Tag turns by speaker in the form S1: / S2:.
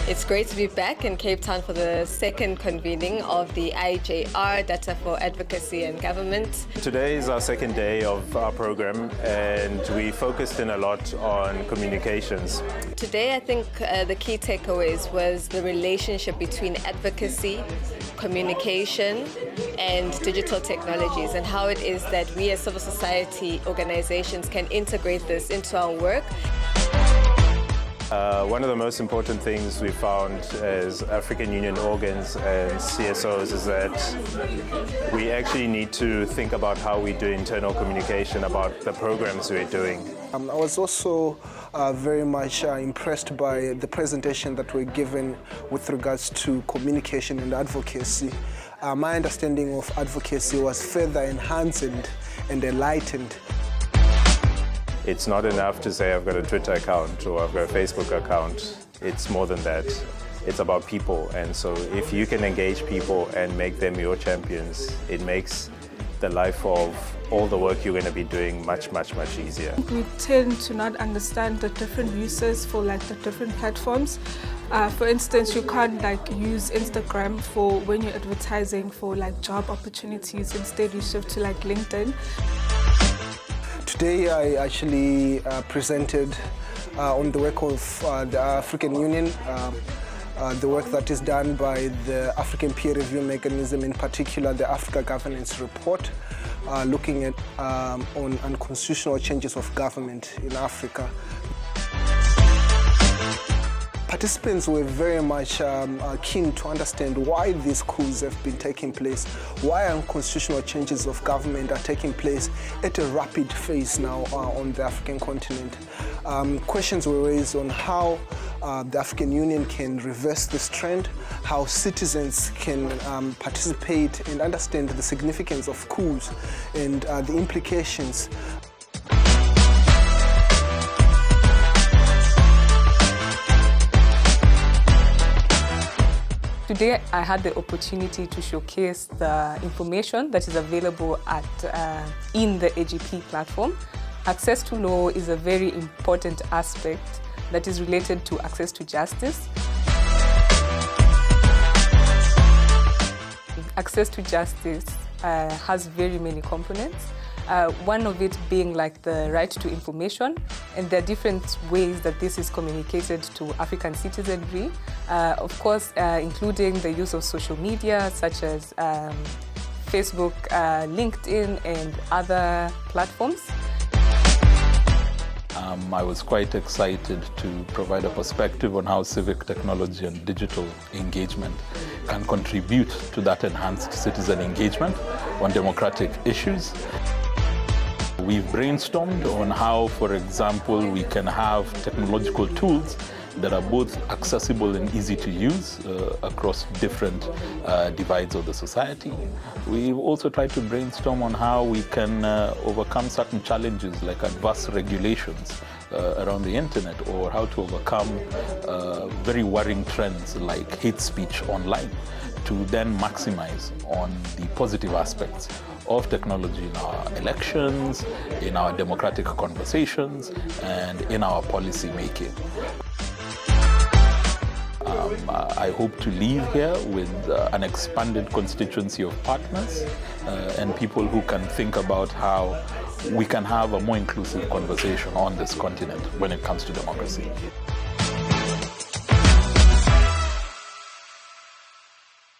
S1: It's great to be back in Cape Town for the second convening of the IJR, Data for Advocacy and Government.
S2: Today is our second day of our program and we focused in a lot on communications.
S1: Today I think the key takeaways was the relationship between advocacy, communication and digital technologies, and how it is that we as civil society organizations can integrate this into our work.
S2: One of the most important things we found as African Union organs and CSOs is that we actually need to think about how we do internal communication about the programs we're doing.
S3: I was also very much impressed by the presentation that we're given with regards to communication and advocacy. My understanding of advocacy was further enhanced and enlightened.
S2: It's not enough to say I've got a Twitter account or I've got a Facebook account. It's more than that. It's about people, and so if you can engage people and make them your champions, it makes the life of all the work you're going to be doing much easier.
S4: We tend to not understand the different uses for the different platforms. For instance, you can't use Instagram for when you're advertising for job opportunities. Instead, you shift to LinkedIn.
S3: Today I actually presented on the work of the African Union, the work that is done by the African Peer Review Mechanism, in particular the Africa Governance Report, looking at on unconstitutional changes of government in Africa. Participants were very much keen to understand why these coups have been taking place, why unconstitutional changes of government are taking place at a rapid pace now on the African continent. Questions were raised on how the African Union can reverse this trend, how citizens can participate and understand the significance of coups and the implications.
S5: Today I had the opportunity to showcase the information that is available in the AGP platform. Access to law is a very important aspect that is related to access to justice. Access to justice has very many components. One of it being the right to information, and there are different ways that this is communicated to African citizenry. Of course, including the use of social media such as Facebook, LinkedIn, and other platforms.
S6: I was quite excited to provide a perspective on how civic technology and digital engagement can contribute to that enhanced citizen engagement on democratic issues. We've brainstormed on how, for example, we can have technological tools that are both accessible and easy to use across different divides of the society. We've also tried to brainstorm on how we can overcome certain challenges like adverse regulations around the internet, or how to overcome very worrying trends like hate speech online, to then maximize on the positive aspects of technology in our elections, in our democratic conversations, and in our policy making. I hope to leave here with an expanded constituency of partners and people who can think about how we can have a more inclusive conversation on this continent when it comes to democracy.